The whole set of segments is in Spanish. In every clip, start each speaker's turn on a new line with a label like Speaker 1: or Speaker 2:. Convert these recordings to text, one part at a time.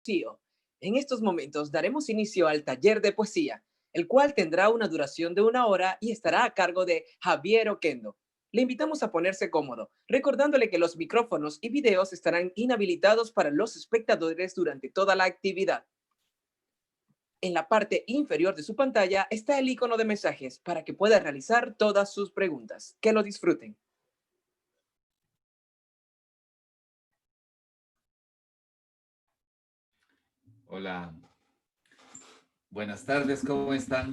Speaker 1: Rocío. En estos momentos daremos inicio al taller de poesía, el cual tendrá una duración de 1 hora y estará a cargo de Javier Oquendo. Le invitamos a ponerse cómodo, recordándole que los micrófonos y videos estarán inhabilitados para los espectadores durante toda la actividad. En la parte inferior de su pantalla está el icono de mensajes para que pueda realizar todas sus preguntas. Que lo disfruten.
Speaker 2: Hola, buenas tardes, ¿cómo están?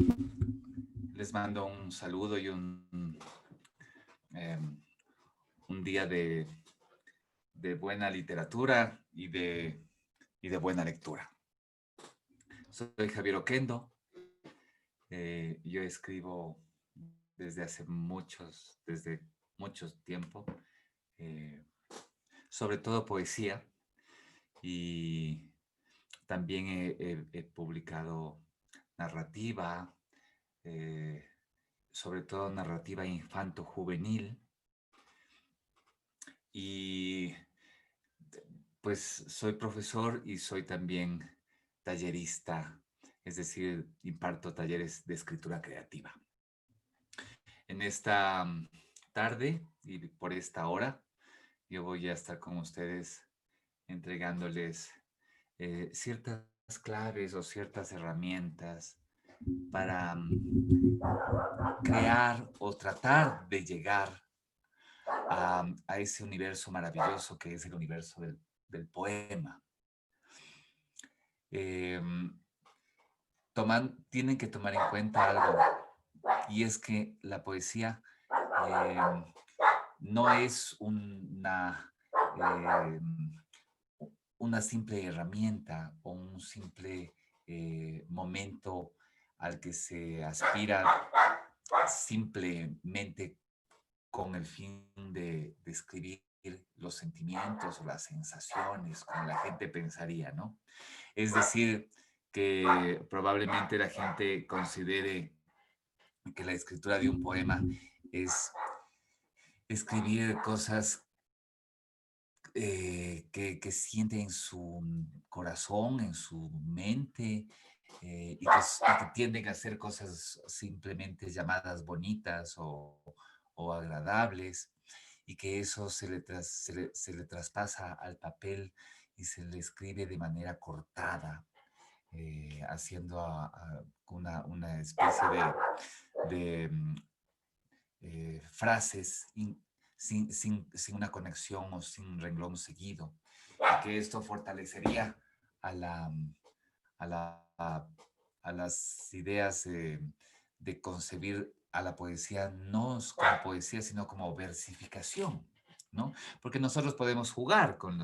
Speaker 2: Les mando un saludo y em, un día de buena literatura y de buena lectura. Soy Javier Oquendo, yo escribo desde mucho tiempo, eh, sobre todo poesía, y también he publicado narrativa, eh, sobre todo narrativa infanto-juvenil, y pues soy profesor y soy también tallerista, es decir, imparto talleres de escritura creativa. En esta tarde y por esta hora, yo voy a estar con ustedes entregándoles ciertas claves o ciertas herramientas para crear o tratar de llegar a ese universo maravilloso que es el universo del poema. Eh, Tienen que tomar en cuenta algo, y es que la poesía eh, no es eh, una simple herramienta o un simple momento al que se aspira simplemente con el fin de describir los sentimientos o las sensaciones, como la gente pensaría, ¿no? Es decir, que probablemente la gente considere que la escritura de un poema es escribir cosas que siente en su corazón, en su mente, y que tienden a ser cosas simplemente llamadas bonitas o agradables, y que eso se le traspasa al papel y se le escribe de manera cortada, haciendo una especie de frases sin una conexión o sin renglón seguido, y que esto fortalecería a, la, a, la, a las ideas de concebir a la poesía no como poesía, sino como versificación, ¿no? Porque nosotros podemos jugar con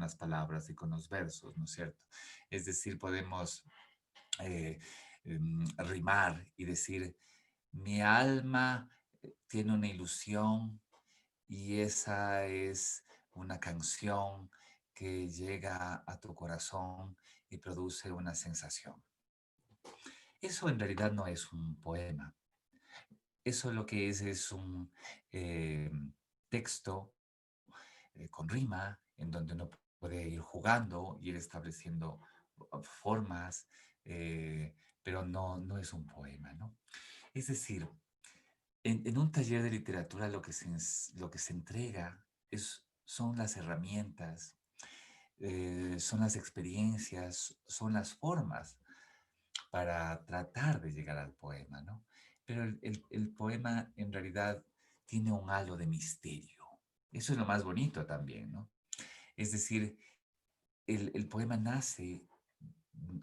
Speaker 2: las palabras y con los versos, ¿no es cierto? Es decir, podemos eh, rimar y decir, mi alma tiene una ilusión y esa es una canción que llega a tu corazón y produce una sensación. Eso en realidad no es un poema. Eso lo que es un eh, texto con rima, en donde uno puede ir jugando, ir estableciendo formas, pero no es un poema, ¿no? Es decir, en un taller de literatura lo que se entrega son las herramientas, son las experiencias, son las formas para tratar de llegar al poema, ¿no? Pero el poema en realidad tiene un halo de misterio. Eso es lo más bonito también, ¿no? Es decir, el poema nace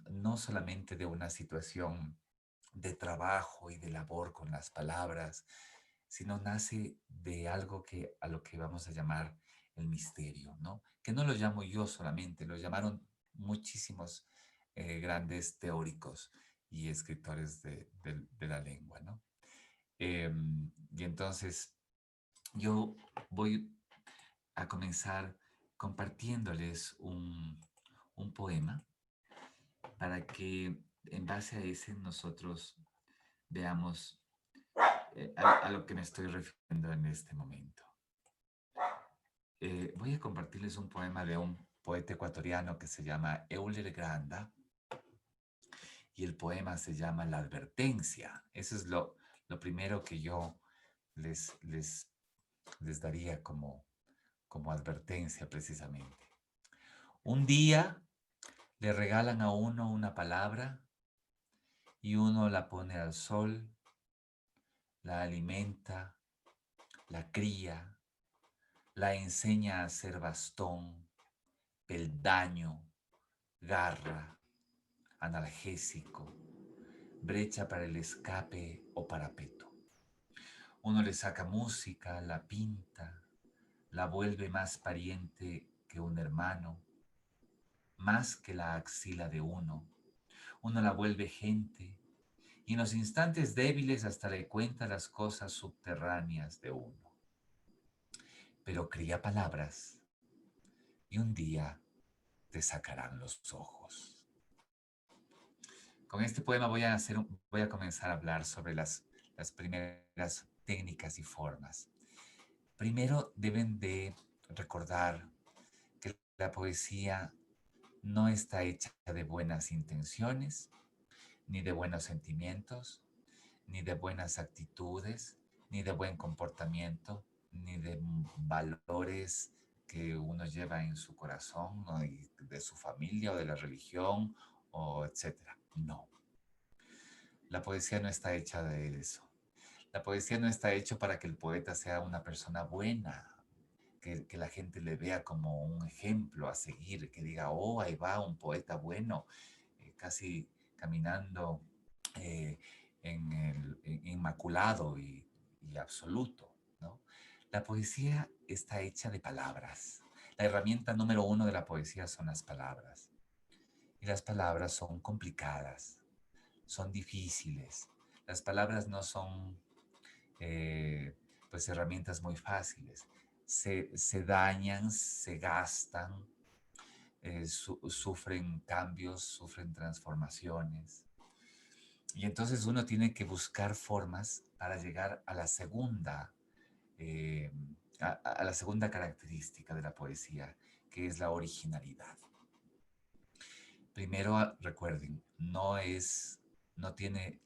Speaker 2: no solamente de una situación de trabajo y de labor con las palabras, sino nace de algo a lo que vamos a llamar el misterio, ¿no? Que no lo llamo yo solamente, lo llamaron muchísimos grandes teóricos y escritores de la lengua, ¿no? Y entonces yo voy a comenzar compartiéndoles un poema para que en base a ese nosotros veamos a lo que me estoy refiriendo en este momento. Voy a compartirles un poema de un poeta ecuatoriano que se llama Euler Granda, y el poema se llama La Advertencia. Eso es lo primero que yo les, les, les daría como advertencia precisamente. Un día le regalan a uno una palabra y uno la pone al sol, la alimenta, la cría, la enseña a ser bastón, peldaño, garra, analgésico, brecha para el escape o parapeto. Uno le saca música, la pinta, la vuelve más pariente que un hermano, más que la axila de uno. Uno la vuelve gente y en los instantes débiles hasta le cuenta las cosas subterráneas de uno. Pero cría palabras y un día te sacarán los ojos. Con este poema voy a comenzar a hablar sobre las primeras técnicas y formas. Primero deben de recordar que la poesía no está hecha de buenas intenciones, ni de buenos sentimientos, ni de buenas actitudes, ni de buen comportamiento, ni de valores que uno lleva en su corazón, ¿no? Y de su familia o de la religión, o etcétera. No, la poesía no está hecha de eso. La poesía no está hecha para que el poeta sea una persona buena, que la gente le vea como un ejemplo a seguir, que diga, oh, ahí va un poeta bueno, casi caminando eh, en el inmaculado y absoluto, ¿no? La poesía está hecha de palabras. La herramienta número uno de la poesía son las palabras. Y las palabras son complicadas, son difíciles. Las palabras no son pues herramientas muy fáciles. Se dañan, se gastan, sufren cambios, sufren transformaciones. Y entonces uno tiene que buscar formas para llegar a la segunda, eh, a la segunda característica de la poesía, que es la originalidad. Primero, recuerden, no tiene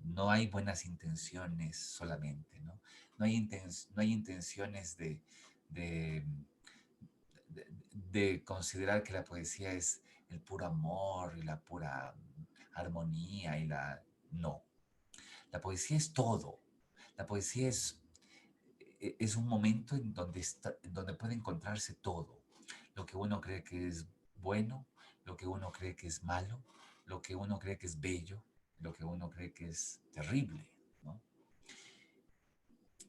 Speaker 2: no hay buenas intenciones solamente, ¿no? No hay intenciones de, de considerar que la poesía es el puro amor y la pura armonía No, la poesía es todo. La poesía es un momento en donde puede encontrarse todo. Lo que uno cree que es bueno, lo que uno cree que es malo, lo que uno cree que es bello, lo que uno cree que es terrible, ¿no?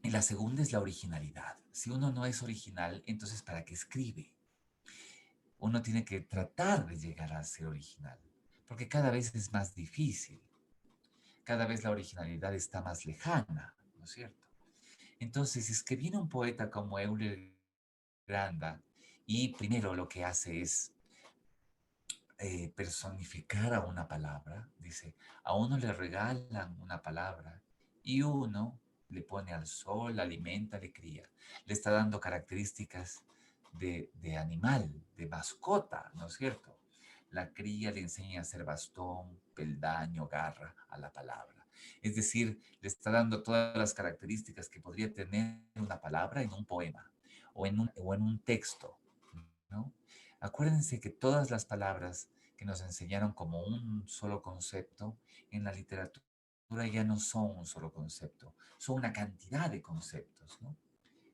Speaker 2: Y la segunda es la originalidad. Si uno no es original, entonces ¿para qué escribe? Uno tiene que tratar de llegar a ser original, porque cada vez es más difícil, cada vez la originalidad está más lejana, ¿no es cierto? Entonces, es que viene un poeta como Euler Granda y primero lo que hace es personificar a una palabra. Dice, a uno le regalan una palabra y uno le pone al sol, la alimenta, le cría. Le está dando características de animal, de mascota, ¿no es cierto? La cría le enseña a hacer bastón, peldaño, garra a la palabra. Es decir, le está dando todas las características que podría tener una palabra en un poema o en un texto, ¿no? Acuérdense que todas las palabras que nos enseñaron como un solo concepto, en la literatura ya no son un solo concepto, son una cantidad de conceptos, ¿no?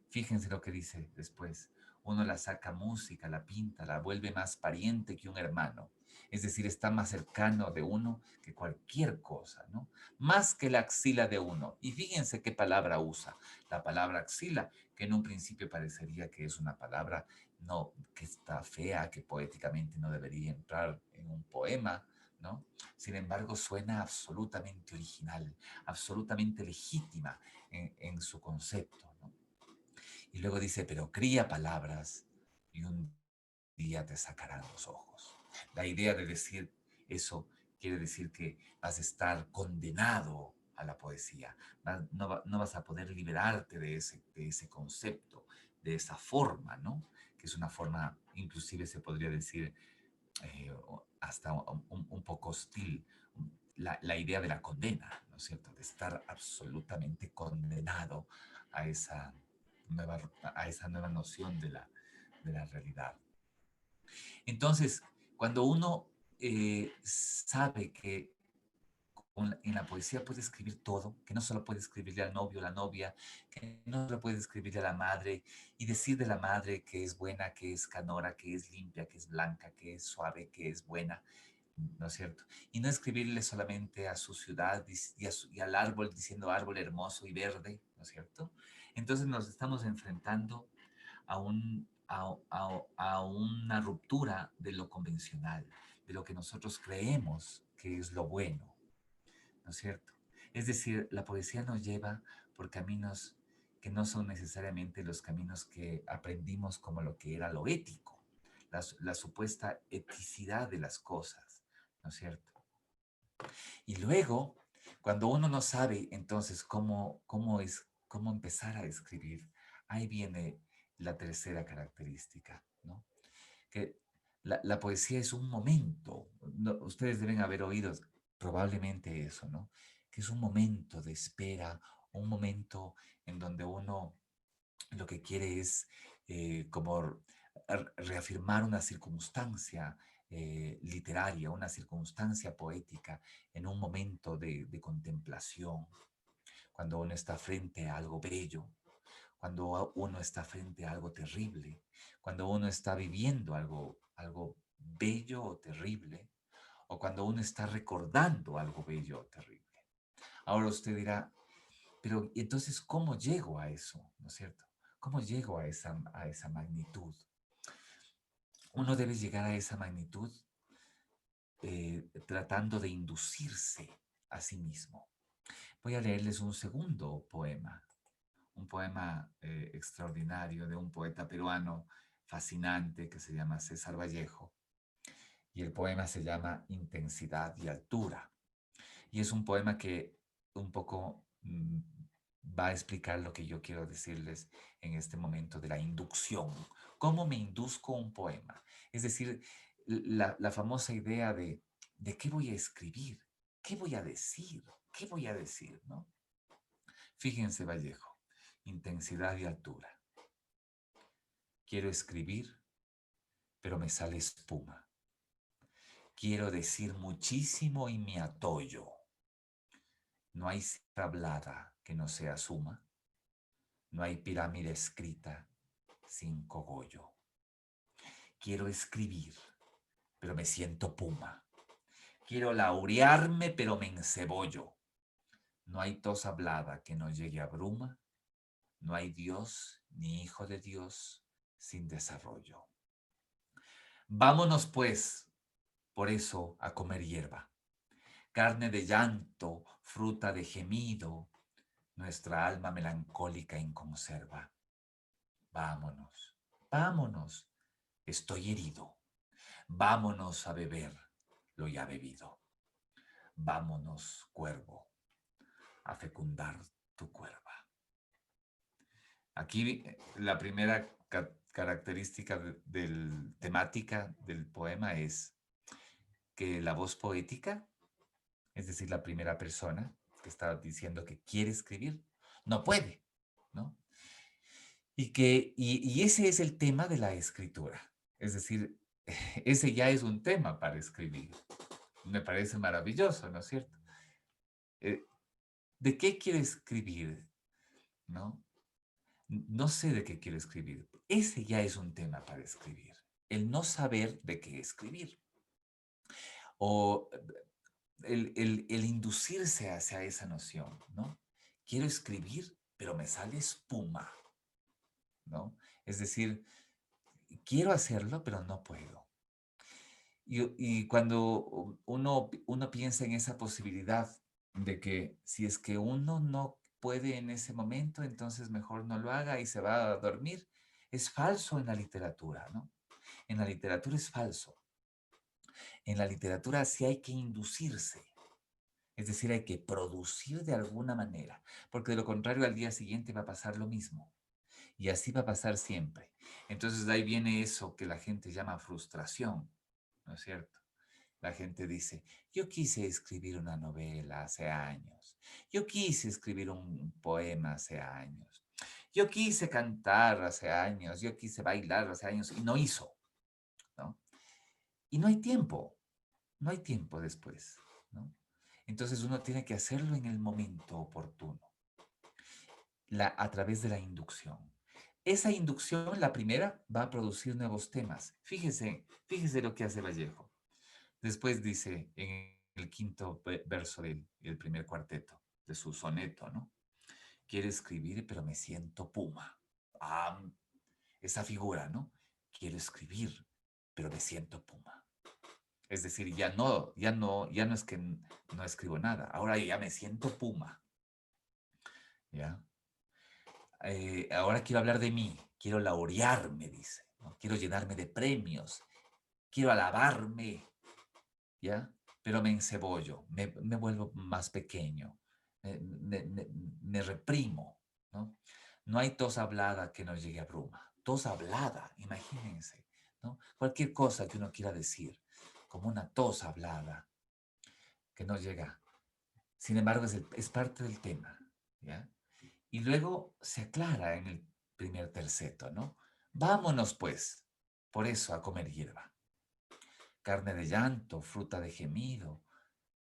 Speaker 2: Fíjense lo que dice después. Uno la saca música, la pinta, la vuelve más pariente que un hermano. Es decir, está más cercano de uno que cualquier cosa, ¿no? Más que la axila de uno. Y fíjense qué palabra usa. La palabra axila, que en un principio parecería que es una palabra no, que está fea, que poéticamente no debería entrar en un poema, ¿no? Sin embargo, suena absolutamente original, absolutamente legítima en su concepto, ¿no? Y luego dice, pero cría palabras y un día te sacarán los ojos. La idea de decir eso quiere decir que vas a estar condenado a la poesía. No vas a poder liberarte de ese concepto, de esa forma, ¿no? que es una forma, inclusive se podría decir, hasta un poco hostil, la idea de la condena, ¿no es cierto? De estar absolutamente condenado a esa nueva, a esa nueva noción de la realidad. Entonces, cuando uno sabe que en la poesía puede escribir todo, que no solo puede escribirle al novio o la novia, que no solo puede escribirle a la madre y decir de la madre que es buena, que es canora, que es limpia, que es blanca, que es suave, que es buena, ¿no es cierto? Y no escribirle solamente a su ciudad y al árbol diciendo árbol hermoso y verde, ¿no es cierto? Entonces nos estamos enfrentando a una ruptura de lo convencional, de lo que nosotros creemos que es lo bueno, ¿no es cierto? Es decir, la poesía nos lleva por caminos que no son necesariamente los caminos que aprendimos como lo que era lo ético, la supuesta eticidad de las cosas, ¿no es cierto? Y luego, cuando uno no sabe entonces cómo empezar a escribir, ahí viene la tercera característica, ¿no? Que la poesía es un momento, ustedes deben haber oído probablemente eso, ¿no? Que es un momento de espera, un momento en donde uno lo que quiere es como reafirmar una circunstancia literaria, una circunstancia poética en un momento de contemplación, cuando uno está frente a algo bello, cuando uno está frente a algo terrible, cuando uno está viviendo algo bello o terrible, o cuando uno está recordando algo bello o terrible. Ahora usted dirá, pero ¿y entonces cómo llego a eso? ¿No es cierto? ¿Cómo llego a esa magnitud? Uno debe llegar a esa magnitud tratando de inducirse a sí mismo. Voy a leerles un segundo poema, un poema extraordinario de un poeta peruano fascinante que se llama César Vallejo. Y el poema se llama Intensidad y Altura. Y es un poema que un poco va a explicar lo que yo quiero decirles en este momento de la inducción. ¿Cómo me induzco un poema? Es decir, la famosa idea de qué voy a escribir, qué voy a decir, qué voy a decir, ¿no? Fíjense, Vallejo, intensidad y altura. Quiero escribir, pero me sale espuma. Quiero decir muchísimo y me atollo. No hay cifra hablada que no sea suma. No hay pirámide escrita sin cogollo. Quiero escribir, pero me siento puma. Quiero laurearme, pero me encebollo. No hay tos hablada que no llegue a bruma. No hay Dios ni hijo de Dios sin desarrollo. Vámonos, pues, por eso, a comer hierba. Carne de llanto, fruta de gemido, nuestra alma melancólica en conserva. Vámonos, vámonos, estoy herido. Vámonos a beber lo ya bebido. Vámonos, cuervo, a fecundar tu cuerva. Aquí la primera característica temática del poema es que la voz poética, es decir, la primera persona que está diciendo que quiere escribir, no puede, ¿no? Y ese es el tema de la escritura. Es decir, ese ya es un tema para escribir. Me parece maravilloso, ¿no es cierto? Eh, ¿De qué quiere escribir? ¿No? No sé de qué quiero escribir. Ese ya es un tema para escribir. El no saber de qué escribir. O el inducirse hacia esa noción, ¿no? Quiero escribir, pero me sale espuma, ¿no? Es decir, quiero hacerlo, pero no puedo. Y cuando uno piensa en esa posibilidad de que si es que uno no puede en ese momento, entonces mejor no lo haga y se va a dormir, es falso en la literatura, ¿no? En la literatura es falso. En la literatura sí hay que inducirse, es decir, hay que producir de alguna manera, porque de lo contrario al día siguiente va a pasar lo mismo. Y así va a pasar siempre. Entonces de ahí viene eso que la gente llama frustración, ¿no es cierto? La gente dice, yo quise escribir una novela hace años, yo quise escribir un poema hace años, yo quise cantar hace años, yo quise bailar hace años y no hizo, ¿no? Y no hay tiempo después, ¿no? Entonces uno tiene que hacerlo en el momento oportuno, a través de la inducción. Esa inducción, la primera, va a producir nuevos temas. Fíjese lo que hace Vallejo. Después dice en el quinto verso del primer cuarteto, de su soneto, ¿no? Quiero escribir, pero me siento puma. Ah, esa figura, ¿no? Quiero escribir, pero me siento puma. Es decir, ya no es que no escribo nada, ahora ya me siento puma, ¿ya? Ahora quiero hablar de mí, quiero laurearme, dice, ¿no? Quiero llenarme de premios, quiero alabarme, ¿ya? Pero me encebollo, me vuelvo más pequeño, me reprimo, ¿no? No hay tos hablada que no llegue a bruma. Tos hablada, imagínense, ¿no? Cualquier cosa que uno quiera decir, como una tos hablada que no llega. Sin embargo, es parte del tema, ¿ya? Y luego se aclara en el primer terceto, ¿no? Vámonos, pues, por eso a comer hierba. Carne de llanto, fruta de gemido,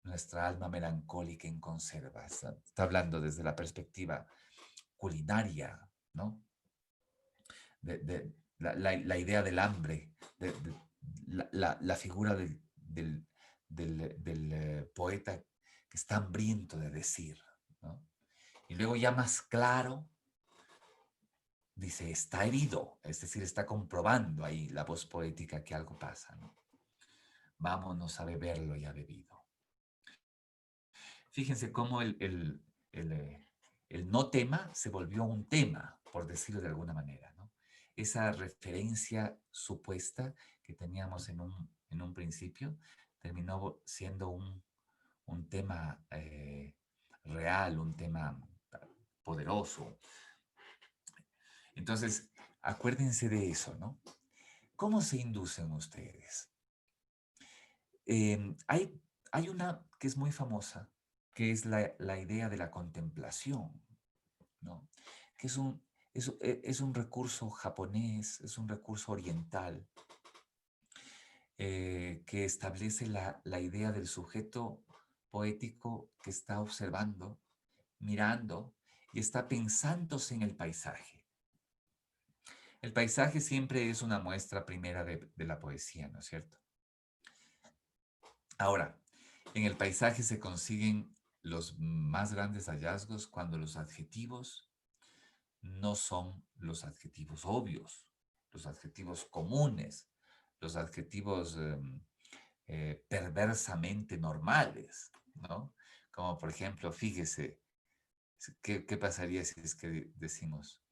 Speaker 2: nuestra alma melancólica en conserva. Está hablando desde la perspectiva culinaria, ¿no? La idea del hambre, la figura del poeta que está hambriento de decir, ¿no? Y luego ya más claro, dice, está herido, es decir, está comprobando ahí la voz poética que algo pasa, ¿no? Vámonos a beberlo ya bebido. Fíjense cómo el no tema se volvió un tema, por decirlo de alguna manera, ¿no? Esa referencia supuesta que teníamos en un principio terminó siendo un tema real, un tema poderoso. Entonces, acuérdense de eso, ¿no? ¿Cómo se inducen ustedes? Hay una que es muy famosa, que es la idea de la contemplación, ¿no? Que es un recurso japonés, es un recurso oriental, que establece la idea del sujeto poético que está observando, mirando y está pensándose en el paisaje. El paisaje siempre es una muestra primera de la poesía, ¿no es cierto? Ahora, en el paisaje se consiguen los más grandes hallazgos cuando los adjetivos no son los adjetivos obvios, los adjetivos comunes, los adjetivos perversamente normales, ¿no? Como por ejemplo, fíjese, ¿qué pasaría si es que decimos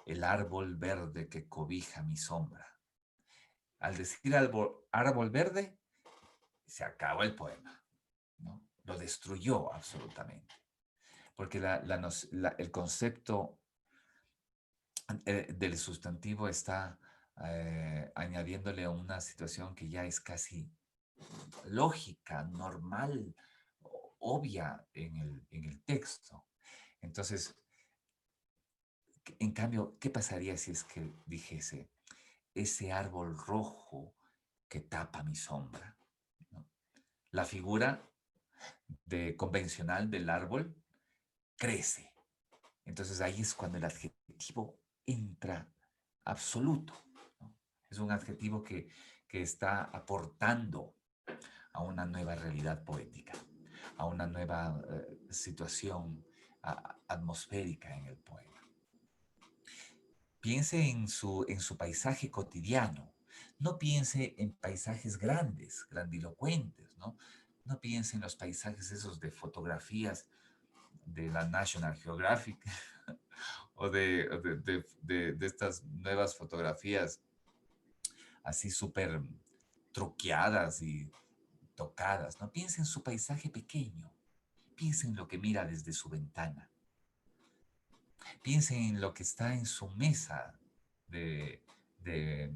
Speaker 2: el árbol verde que cobija mi sombra? Al decir árbol verde, se acabó el poema, ¿no? Lo destruyó absolutamente, porque el concepto del sustantivo está añadiéndole a una situación que ya es casi lógica, normal, obvia en el texto. Entonces, en cambio, ¿qué pasaría si es que dijese ese árbol rojo que tapa mi sombra? ¿No? La figura convencional del árbol crece. Entonces ahí es cuando el adjetivo entra absoluto, ¿no? Es un adjetivo que está aportando a una nueva realidad poética, a una nueva situación atmosférica en el poema. Piense en su paisaje cotidiano. No piense en paisajes grandes, grandilocuentes, ¿no? No piense en los paisajes esos de fotografías de la National Geographic o de estas nuevas fotografías así súper truqueadas y tocadas, ¿no? Piensa en su paisaje pequeño, piensa en lo que mira desde su ventana. Piensen en lo que está en su mesa de, de,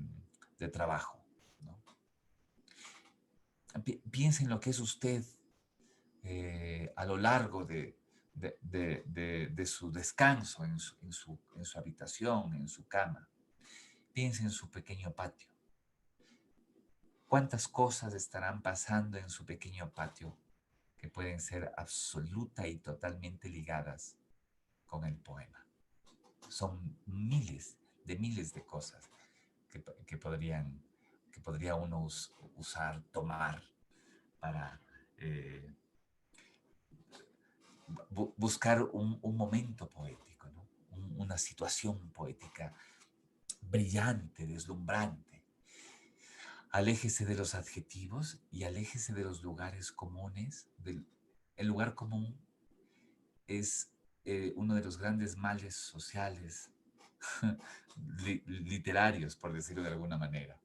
Speaker 2: de trabajo, ¿no? Piensen en lo que es usted a lo largo de su descanso en su habitación, en su cama. Piense en su pequeño patio. ¿Cuántas cosas estarán pasando en su pequeño patio que pueden ser absoluta y totalmente ligadas con el poema? Son miles de cosas que, que podrían, que podría uno usar, tomar para buscar un momento poético, ¿no? Una situación poética brillante, deslumbrante. Aléjese de los adjetivos y aléjese de los lugares comunes. El lugar común es uno de los grandes males sociales, literarios, por decirlo de alguna manera.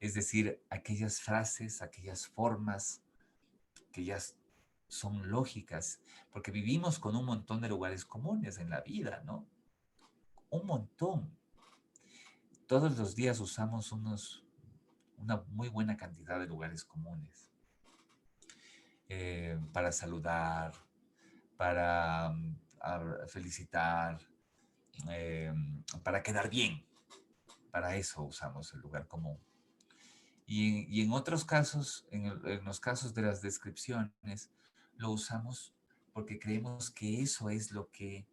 Speaker 2: Es decir, aquellas frases, aquellas formas que ya son lógicas, porque vivimos con un montón de lugares comunes en la vida, ¿no? Un montón. Todos los días usamos una muy buena cantidad de lugares comunes para saludar, para felicitar, eh, para quedar bien. Para eso usamos el lugar común. Y en otros casos, en los casos de las descripciones, lo usamos porque creemos que eso es lo que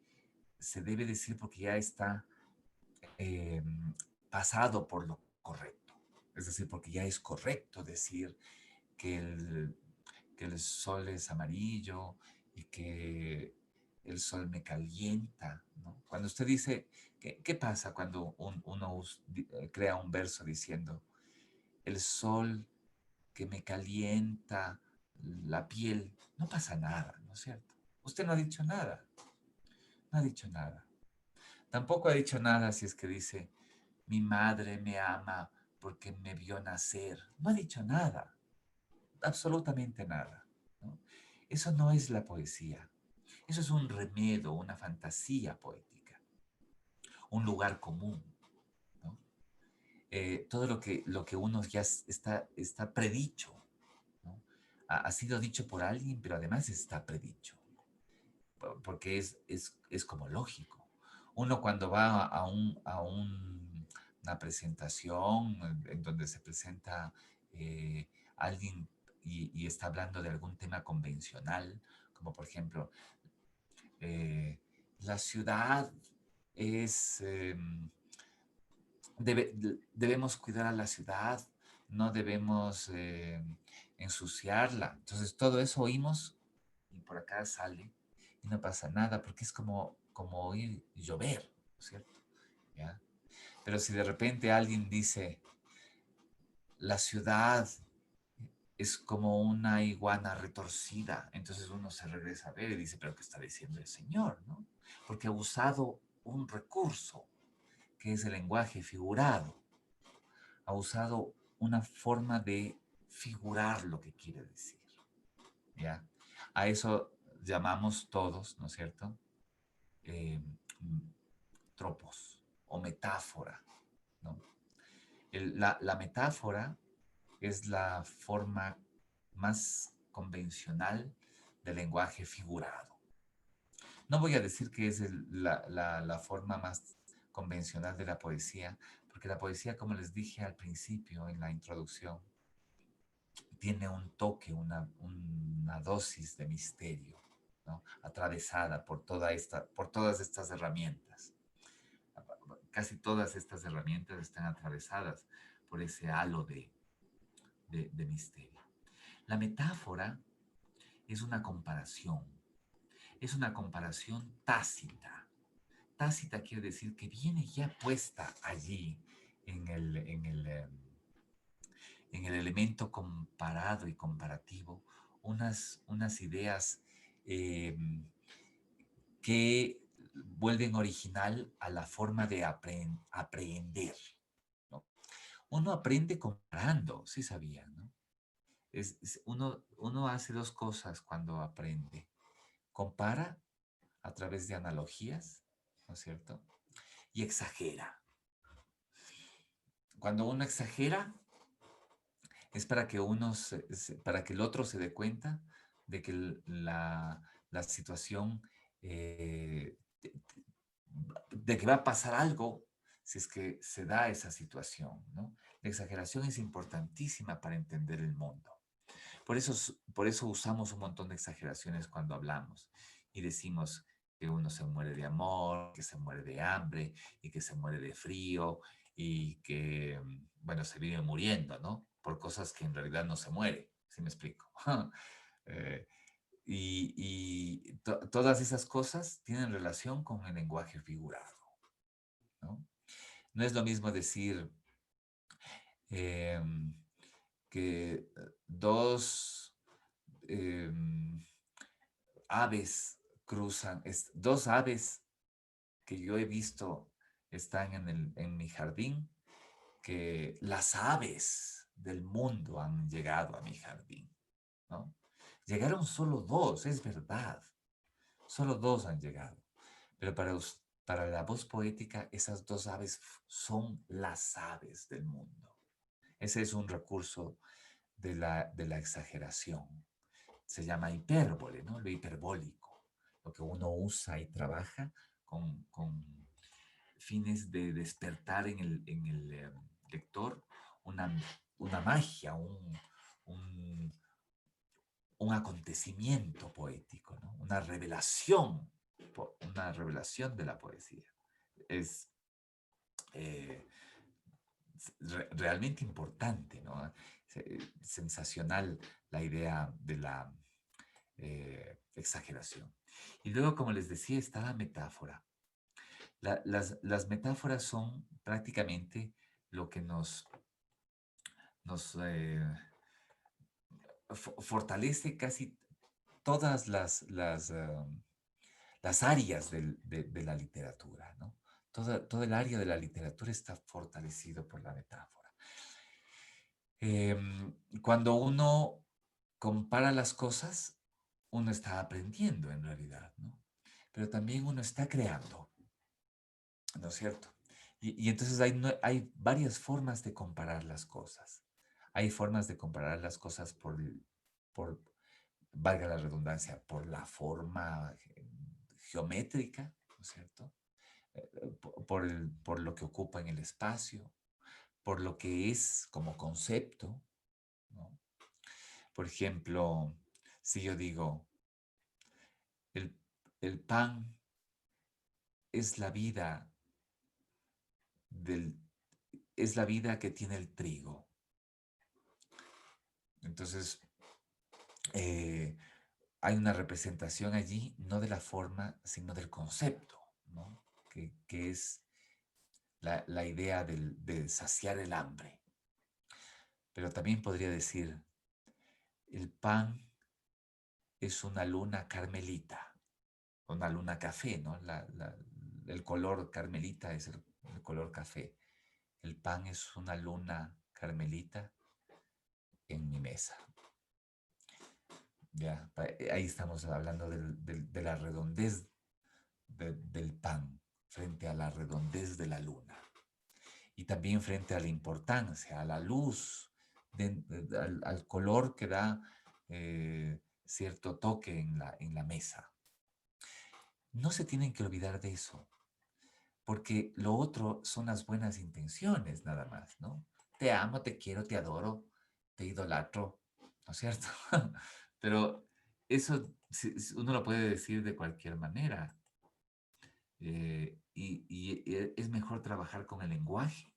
Speaker 2: se debe decir porque ya está eh, pasado por lo correcto. Es decir, porque ya es correcto decir que que el sol es amarillo y que el sol me calienta, ¿no? Cuando usted dice, ¿qué pasa cuando uno crea un verso diciendo, el sol que me calienta la piel? No pasa nada, ¿no es cierto? Usted no ha dicho nada, no ha dicho nada. Tampoco ha dicho nada si es que dice, mi madre me ama porque me vio nacer. No ha dicho nada, absolutamente nada, ¿no? Eso no es la poesía. Eso es un remedo, una fantasía poética, un lugar común, ¿no? Todo lo que uno ya está predicho, ¿no? Ha sido dicho por alguien, pero además está predicho, porque es como lógico. Uno cuando va una presentación en donde se presenta alguien y está hablando de algún tema convencional, como por ejemplo, eh, la ciudad es, debemos cuidar a la ciudad, no debemos ensuciarla. Entonces todo eso oímos y por acá sale y no pasa nada porque es como oír llover, ¿no es cierto? ¿Ya? Pero si de repente alguien dice, la ciudad es como una iguana retorcida, entonces uno se regresa a ver y dice, pero ¿qué está diciendo el Señor? ¿No? Porque ha usado un recurso que es el lenguaje figurado, ha usado una forma de figurar lo que quiere decir, ¿ya? A eso llamamos todos, ¿no es cierto? Eh, tropos o metáfora, ¿no? La metáfora es la forma más convencional del lenguaje figurado. No voy a decir que es la forma más convencional de la poesía, porque la poesía, como les dije al principio en la introducción, tiene un toque, una dosis de misterio, ¿no? Atravesada por todas estas herramientas. Casi todas estas herramientas están atravesadas por ese halo de misterio. La metáfora es una comparación tácita. Tácita quiere decir que viene ya puesta allí en en el elemento comparado y comparativo, unas ideas eh, que vuelven original a la forma de aprender, ¿no? Uno aprende comparando, sí sabía, ¿no? Uno hace dos cosas cuando aprende. Compara a través de analogías, ¿no es cierto? Y exagera. Cuando uno exagera es para que para que el otro se dé cuenta de que la situación, eh, de que va a pasar algo si es que se da esa situación, ¿no? La exageración es importantísima para entender el mundo. Por eso usamos un montón de exageraciones cuando hablamos y decimos que uno se muere de amor, que se muere de hambre y que se muere de frío y que, bueno, se vive muriendo, ¿no? Por cosas que en realidad no se muere, ¿sí me explico? Eh, todas esas cosas tienen relación con el lenguaje figurado, ¿no? No es lo mismo decir em, que dos em, aves dos aves que yo he visto están en mi jardín, que las aves del mundo han llegado a mi jardín, ¿no? Llegaron solo dos, es verdad, solo dos han llegado, pero para la voz poética esas dos aves son las aves del mundo. Ese es un recurso de la exageración. Se llama hipérbole, ¿no? Lo hiperbólico, lo que uno usa y trabaja con fines de despertar en el lector una, una magia, un, un acontecimiento poético, ¿no? Una revelación de la poesía. Es eh, realmente importante, ¿no? Sensacional la idea de la exageración. Y luego, como les decía, está la metáfora. Las metáforas son prácticamente lo que nos fortalece casi todas las áreas de la literatura, ¿no? Todo el área de la literatura está fortalecido por la metáfora. Cuando uno compara las cosas, uno está aprendiendo en realidad, ¿no? Pero también uno está creando, ¿no es cierto? Y entonces hay varias formas de comparar las cosas. Hay formas de comparar las cosas por, valga la redundancia, por la forma geométrica, ¿no es cierto? Por lo que ocupa en el espacio, por lo que es como concepto, ¿no? Por ejemplo, si yo digo, el, el pan es la vida del, es la vida que tiene el trigo. Entonces, eh, hay una representación allí, no de la forma, sino del concepto, ¿no? Que es la idea de saciar el hambre. Pero también podría decir, el pan es una luna carmelita, una luna café, ¿no? El color carmelita es el color café. El pan es una luna carmelita en mi mesa. Ya, ahí estamos hablando de la redondez del pan frente a la redondez de la luna. Y también frente a la importancia, a la luz, al color que da cierto toque en la mesa. No se tienen que olvidar de eso, porque lo otro son las buenas intenciones nada más, ¿no? Te amo, te quiero, te adoro, te idolatro, ¿no es cierto? Pero eso uno lo puede decir de cualquier manera. Es mejor trabajar con el lenguaje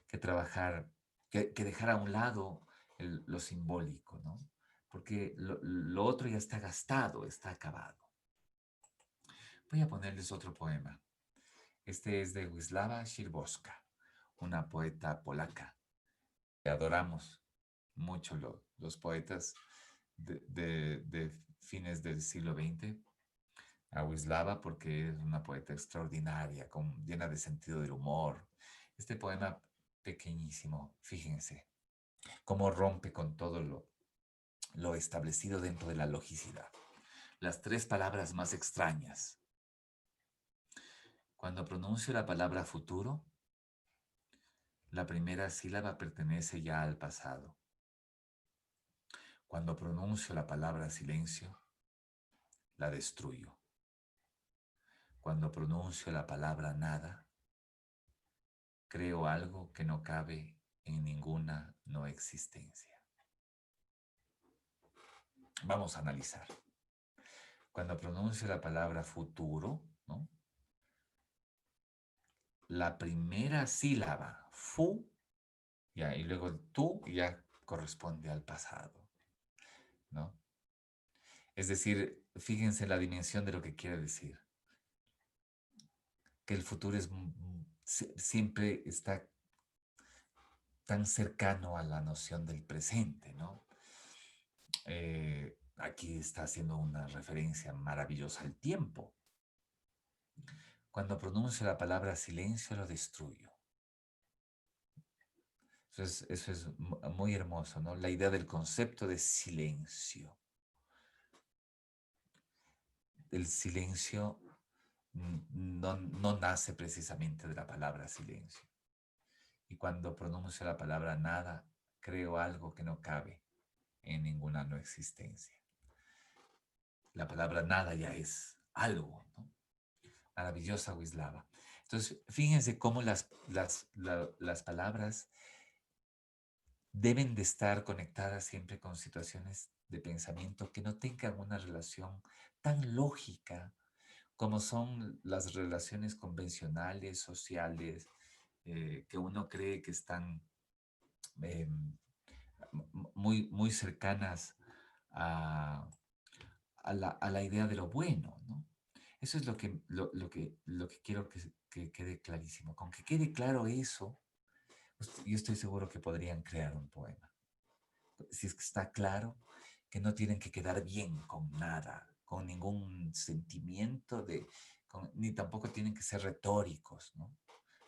Speaker 2: que que dejar a un lado lo simbólico, ¿no? Porque lo otro ya está gastado, está acabado. Voy a ponerles otro poema. Este es de Wisława Szybowska, una poeta polaca. Adoramos mucho los poetas de fines del siglo XX. A Wisława porque es una poeta extraordinaria, llena de sentido del humor. Este poema pequeñísimo, fíjense, cómo rompe con todo lo establecido dentro de la logicidad. Las tres palabras más extrañas. Cuando pronuncio la palabra futuro, la primera sílaba pertenece ya al pasado. Cuando pronuncio la palabra silencio, la destruyo. Cuando pronuncio la palabra nada, creo algo que no cabe en ninguna no existencia. Vamos a analizar. Cuando pronuncio la palabra futuro, ¿no? La primera sílaba, fu, ya, y luego el tú ya corresponde al pasado, ¿no? Es decir, fíjense la dimensión de lo que quiere decir. Que el futuro siempre está tan cercano a la noción del presente, ¿no? Aquí está haciendo una referencia maravillosa al tiempo. Cuando pronuncio la palabra silencio, lo destruyo. Eso es muy hermoso, ¿no? La idea del concepto de silencio. El silencio no nace precisamente de la palabra silencio. Y cuando pronuncio la palabra nada, creo algo que no cabe en ninguna no existencia. La palabra nada ya es algo, ¿no? Maravillosa Wisłava. Entonces, fíjense cómo las palabras deben de estar conectadas siempre con situaciones de pensamiento que no tengan una relación tan lógica como son las relaciones convencionales, sociales, que uno cree que están eh, muy cercanas a, a la idea de lo bueno, ¿no? Eso es lo que quiero que quede clarísimo. Con que quede claro eso, yo estoy seguro que podrían crear un poema. Si es que está claro que no tienen que quedar bien con nada, con ningún sentimiento ni tampoco tienen que ser retóricos, ¿no?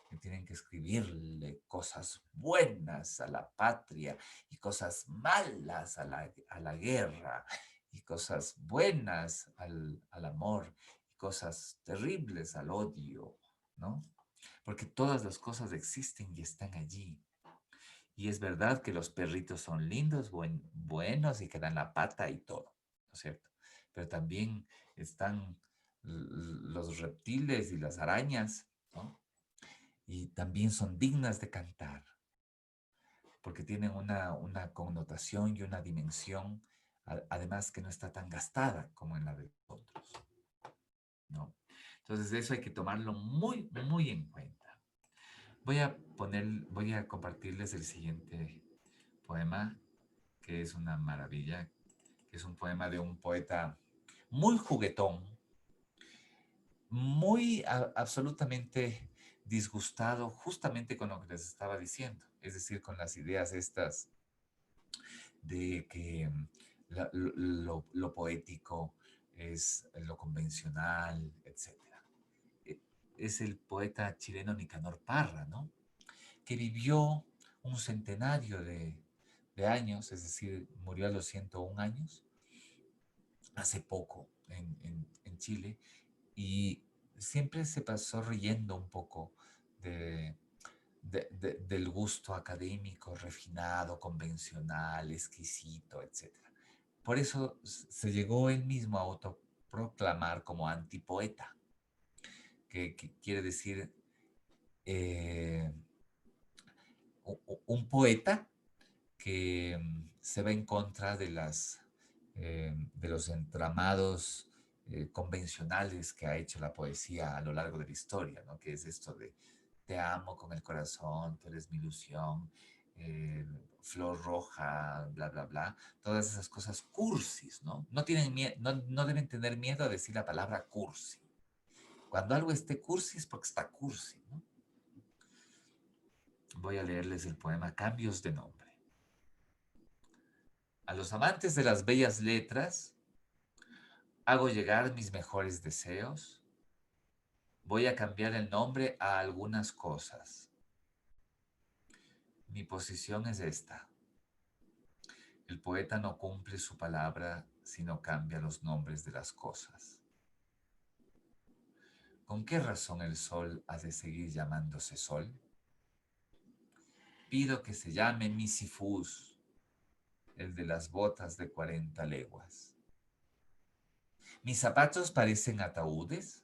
Speaker 2: Que tienen que escribirle cosas buenas a la patria y cosas malas a la guerra y cosas buenas al amor y cosas terribles al odio, ¿no? Porque todas las cosas existen y están allí. Y es verdad que los perritos son lindos, buenos y que dan la pata y todo, ¿no es cierto? Pero también están los reptiles y las arañas, ¿no? Y también son dignas de cantar, porque tienen una connotación y una dimensión, además que no está tan gastada como en la de otros, ¿no? Entonces eso hay que tomarlo muy en cuenta. Voy a compartirles el siguiente poema, que es una maravilla, que es un poema de un poeta muy juguetón, absolutamente disgustado justamente con lo que les estaba diciendo, es decir, con las ideas estas de que lo poético es lo convencional, etc. Es el poeta chileno Nicanor Parra, ¿no? Que vivió un centenario de años, es decir, murió a los 101 años, hace poco en Chile, y siempre se pasó riendo un poco de, del gusto académico, refinado, convencional, exquisito, etc. Por eso se llegó él mismo a autoproclamar como antipoeta, que quiere decir eh, un poeta que se va en contra de los entramados convencionales que ha hecho la poesía a lo largo de la historia, ¿no? Que es esto de te amo con el corazón, tú eres mi ilusión, eh, flor roja, bla, bla, bla. Todas esas cosas cursis, ¿no? No deben tener miedo a decir la palabra cursi. Cuando algo esté cursi es porque está cursi, ¿no? Voy a leerles el poema Cambios de nombre. A los amantes de las bellas letras, hago llegar mis mejores deseos. Voy a cambiar el nombre a algunas cosas. Mi posición es esta. El poeta no cumple su palabra si no cambia los nombres de las cosas. ¿Con qué razón el sol ha de seguir llamándose sol? Pido que se llame Misifus, el de las botas de 40 leguas. ¿Mis zapatos parecen ataúdes?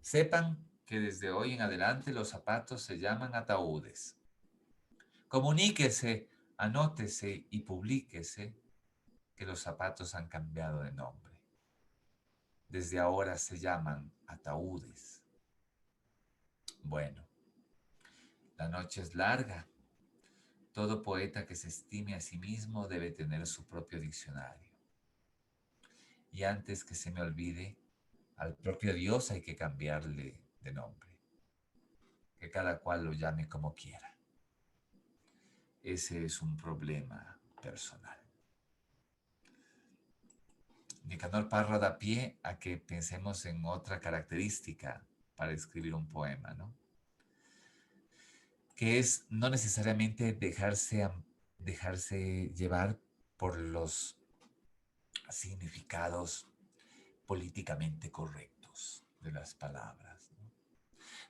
Speaker 2: Sepan que desde hoy en adelante los zapatos se llaman ataúdes. Comuníquese, anótese y publíquese que los zapatos han cambiado de nombre. Desde ahora se llaman ataúdes. Bueno, la noche es larga. Todo poeta que se estime a sí mismo debe tener su propio diccionario. Y antes que se me olvide, al propio Dios hay que cambiarle de nombre. Que cada cual lo llame como quiera. Ese es un problema personal. Nicanor Parra da pie a que pensemos en otra característica para escribir un poema, ¿no? Que es no necesariamente dejarse llevar por los significados políticamente correctos de las palabras, ¿no?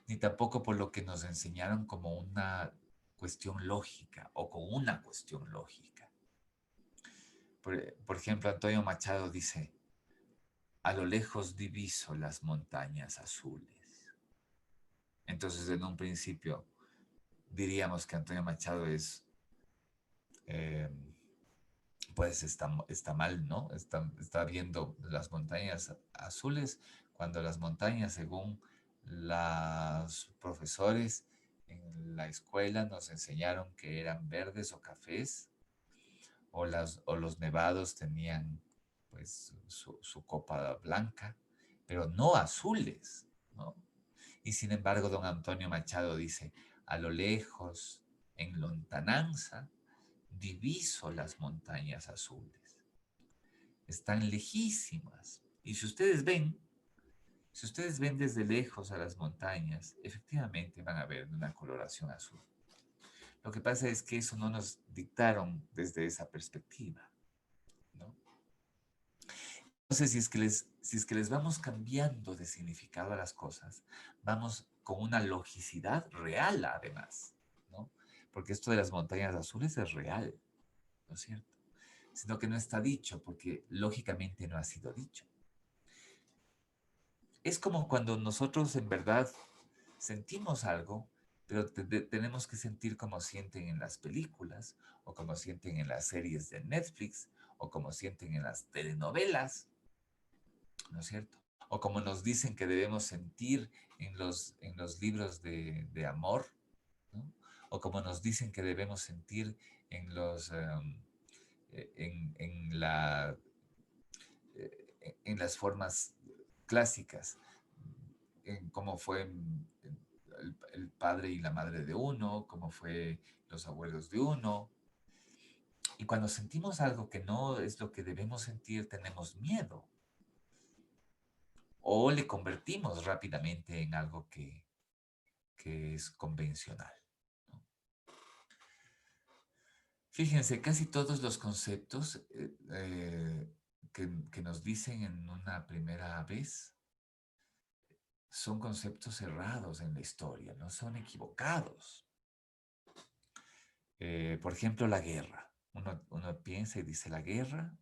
Speaker 2: Ni tampoco por lo que nos enseñaron como una cuestión lógica o con una cuestión lógica. Por ejemplo, Antonio Machado dice, a lo lejos diviso las montañas azules. Entonces, en un principio, diríamos que Antonio Machado es, eh, pues está mal, ¿no? Está viendo las montañas azules cuando las montañas, según los profesores en la escuela, nos enseñaron que eran verdes o cafés, o los nevados tenían pues su copa blanca, pero no azules, ¿no? Y sin embargo, don Antonio Machado dice, a lo lejos, en lontananza, diviso las montañas azules. Están lejísimas. Y si ustedes ven desde lejos a las montañas, efectivamente van a ver una coloración azul. Lo que pasa es que eso no nos dictaron desde esa perspectiva, ¿no? Entonces, si es que les vamos cambiando de significado a las cosas, vamos con una logicidad real además, ¿no? Porque esto de las montañas azules es real, ¿no es cierto? Sino que no está dicho porque lógicamente no ha sido dicho. Es como cuando nosotros en verdad sentimos algo, pero tenemos que sentir como sienten en las películas, o como sienten en las series de Netflix, o como sienten en las telenovelas, ¿no es cierto? O como nos dicen que debemos sentir en los libros de amor, ¿no? O como nos dicen que debemos sentir en la, en las formas clásicas, en cómo fue el padre y la madre de uno, cómo fue los abuelos de uno. Y cuando sentimos algo que no es lo que debemos sentir, tenemos miedo. O le convertimos rápidamente en algo que es convencional, ¿no? Fíjense, casi todos los conceptos que nos dicen en una primera vez son conceptos errados en la historia, no son equivocados. Por ejemplo, la guerra. Uno piensa y dice, la guerra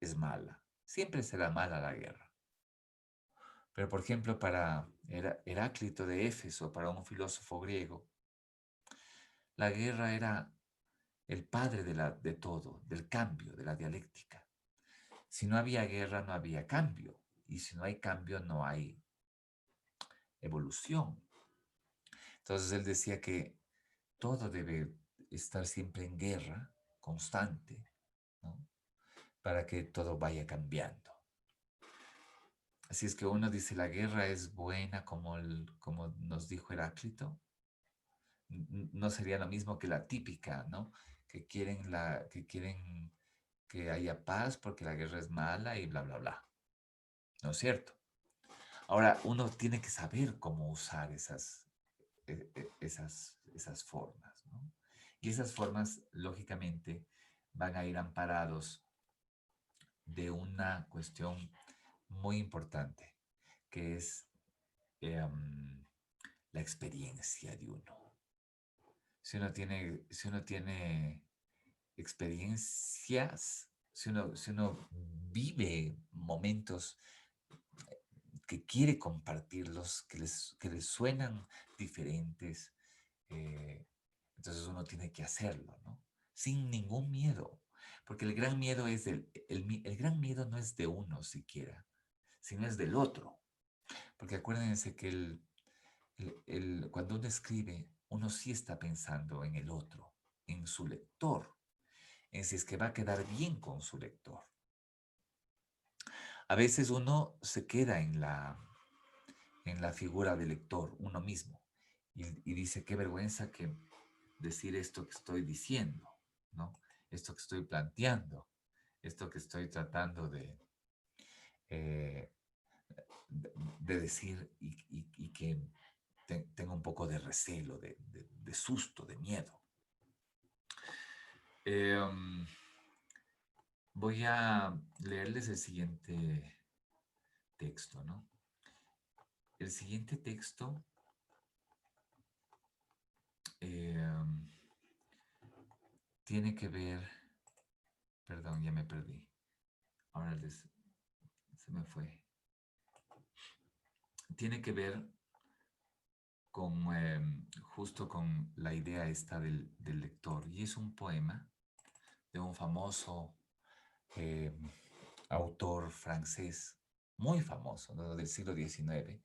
Speaker 2: es mala. Siempre será mala la guerra. Pero, por ejemplo, para Heráclito de Éfeso, para un filósofo griego, la guerra era el padre de todo, del cambio, de la dialéctica. Si no había guerra, no había cambio. Y si no hay cambio, no hay evolución. Entonces él decía que todo debe estar siempre en guerra, constante, ¿no? Para que todo vaya cambiando. Así es que uno dice, la guerra es buena, como nos dijo Heráclito. No sería lo mismo que la típica, ¿no? Que quieren que haya paz porque la guerra es mala y bla, bla, bla. ¿No es cierto? Ahora, uno tiene que saber cómo usar esas formas, ¿no? Y esas formas, lógicamente, van a ir amparados de una cuestión muy importante, que es em, la experiencia de uno. Si uno tiene experiencias, si uno vive momentos que quiere compartirlos, que les suenan diferentes, eh, entonces uno tiene que hacerlo, ¿no? Sin ningún miedo, porque el gran miedo el gran miedo no es de uno siquiera, sino es del otro, porque acuérdense que cuando uno escribe, uno sí está pensando en el otro, en su lector, en si es que va a quedar bien con su lector. A veces uno se queda en la figura del lector, uno mismo, y dice, qué vergüenza que decir esto que estoy diciendo, ¿no? Esto que estoy planteando, esto que estoy tratando eh, de decir y que tengo un poco de recelo, de susto, de miedo. Um, Voy a leerles el siguiente texto, ¿no? El siguiente texto eh, tiene que ver, perdón, ya me perdí. Ahora se me fue. Tiene que ver justo con la idea esta del lector. Y es un poema de un famoso eh, autor francés, muy famoso, ¿no? Del siglo XIX,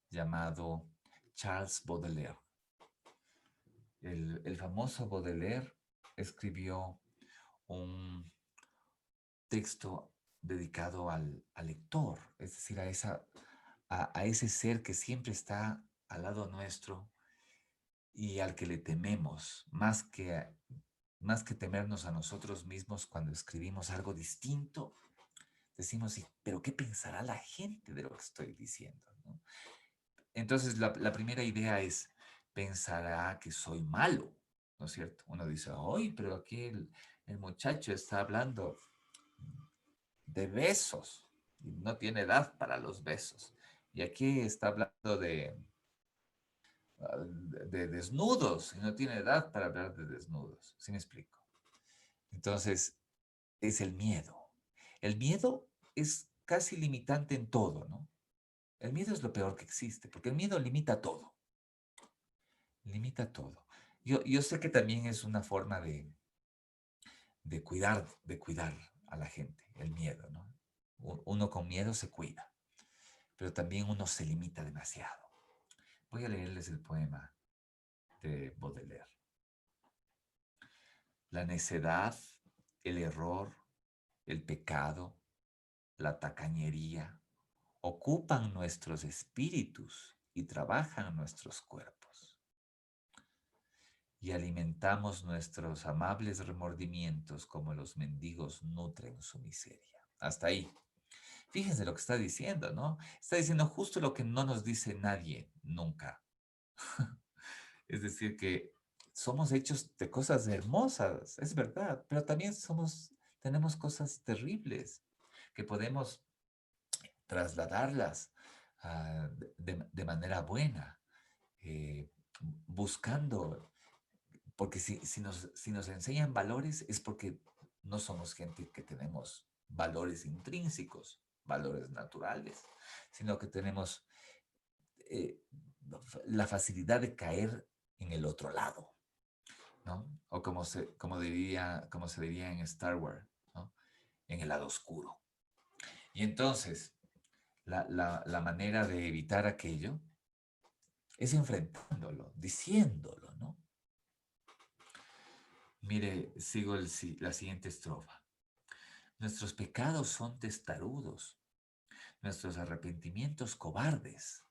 Speaker 2: llamado Charles Baudelaire. El famoso Baudelaire escribió un texto dedicado al lector, es decir, a ese ser que siempre está al lado nuestro y al que le tememos, más que temernos a nosotros mismos cuando escribimos algo distinto, decimos, "Sí, pero ¿qué pensará la gente de lo que estoy diciendo?", ¿no? Entonces, la primera idea es, pensará que soy malo, ¿no es cierto? Uno dice, ¡ay, pero aquí el muchacho está hablando de besos y no tiene edad para los besos? Y aquí está hablando de desnudos y no tiene edad para hablar de desnudos. ¿Sí me explico? Entonces, es el miedo. El miedo es casi limitante en todo, ¿no? El miedo es lo peor que existe, porque el miedo limita todo. Limita todo. Yo sé que también es una forma de cuidar a la gente, el miedo, ¿no? Uno con miedo se cuida, pero también uno se limita demasiado. Voy a leerles el poema de Baudelaire. La necedad, el error, el pecado, la tacañería ocupan nuestros espíritus y trabajan nuestros cuerpos. Y alimentamos nuestros amables remordimientos como los mendigos nutren su miseria. Hasta ahí. Fíjense lo que está diciendo, ¿no? Está diciendo justo lo que no nos dice nadie nunca. Es decir, que somos hechos de cosas hermosas, es verdad, pero también tenemos cosas terribles que podemos trasladarlas de manera buena, eh, buscando, porque si nos enseñan valores es porque no somos gente que tenemos valores intrínsecos, valores naturales, sino que tenemos eh, la facilidad de caer en el otro lado, ¿no? O como se diría en Star Wars, ¿no? En el lado oscuro. Y entonces, la manera de evitar aquello es enfrentándolo, diciéndolo, ¿no? Mire, sigo la siguiente estrofa. Nuestros pecados son testarudos, nuestros arrepentimientos cobardes.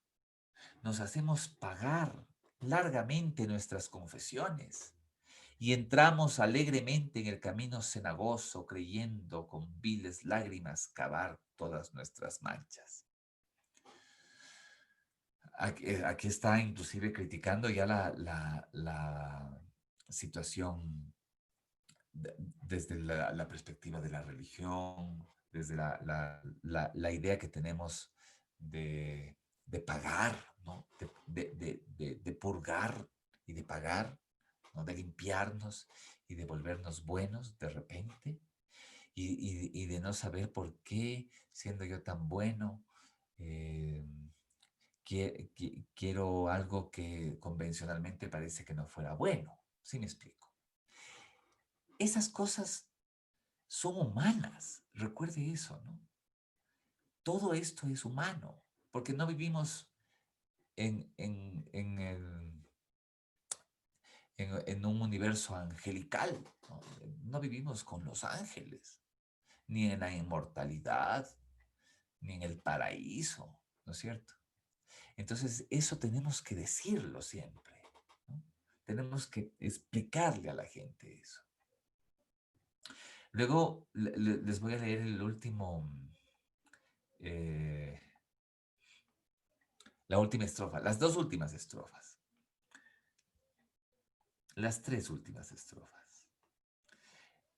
Speaker 2: Nos hacemos pagar largamente nuestras confesiones y entramos alegremente en el camino cenagoso, creyendo con viles lágrimas cavar todas nuestras manchas. Aquí está inclusive criticando ya la situación desde la perspectiva de la religión, desde la idea que tenemos de de pagar, ¿no? De purgar y de pagar, ¿no? De limpiarnos y de volvernos buenos de repente y de no saber por qué, siendo yo tan bueno, eh, quiero algo que convencionalmente parece que no fuera bueno. ¿Sí me explico? Esas cosas son humanas. Recuerde eso, ¿no? Todo esto es humano, porque no vivimos en en un universo angelical, ¿no? No vivimos con los ángeles, ni en la inmortalidad, ni en el paraíso, ¿no es cierto? Entonces, eso tenemos que decirlo siempre, ¿no? Tenemos que explicarle a la gente eso. Luego les voy a leer el último, eh, la última estrofa, las dos últimas estrofas, las tres últimas estrofas.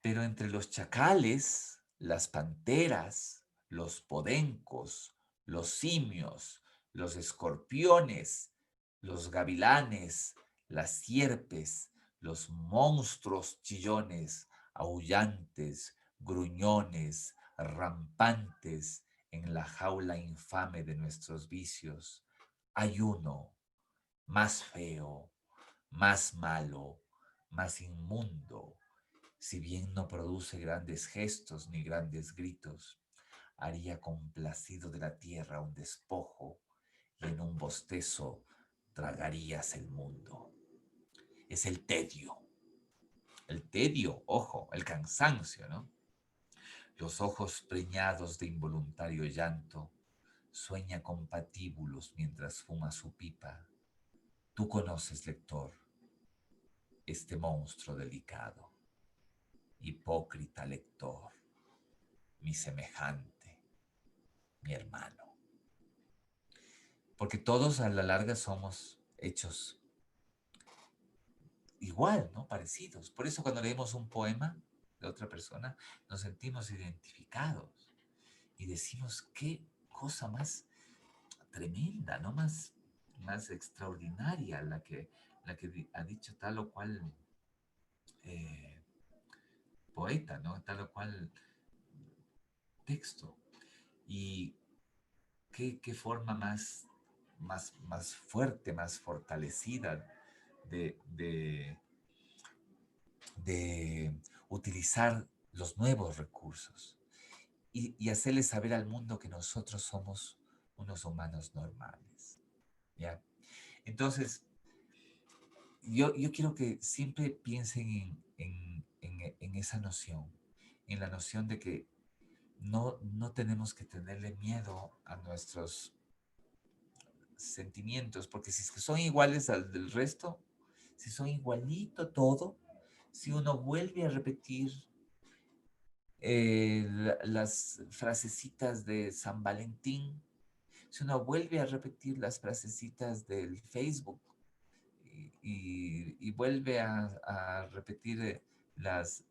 Speaker 2: Pero entre los chacales, las panteras, los podencos, los simios, los escorpiones, los gavilanes, las sierpes, los monstruos chillones, aullantes, gruñones, rampantes en la jaula infame de nuestros vicios, hay uno más feo, más malo, más inmundo, si bien no produce grandes gestos ni grandes gritos, haría complacido de la tierra un despojo y en un bostezo tragarías el mundo. Es el tedio. El tedio, ojo, el cansancio, ¿no? Los ojos preñados de involuntario llanto, sueña con patíbulos mientras fuma su pipa. Tú conoces, lector, este monstruo delicado. Hipócrita lector, mi semejante, mi hermano. Porque todos a la larga somos hechos igual, ¿no? Parecidos. Por eso cuando leemos un poema de otra persona, nos sentimos identificados y decimos qué cosa más tremenda, ¿no? Más extraordinaria la que ha dicho tal o cual eh, poeta, ¿no? Tal o cual texto. Y qué forma más fuerte, más fortalecida de, de utilizar los nuevos recursos y hacerle saber al mundo que nosotros somos unos humanos normales. ¿Ya? Entonces, yo quiero que siempre piensen en esa noción, en la noción de que no tenemos que tenerle miedo a nuestros sentimientos, porque si son iguales al del resto, si son igualito todo, si uno vuelve a repetir las frasecitas de San Valentín, si uno vuelve a repetir las frasecitas del Facebook y vuelve a repetir las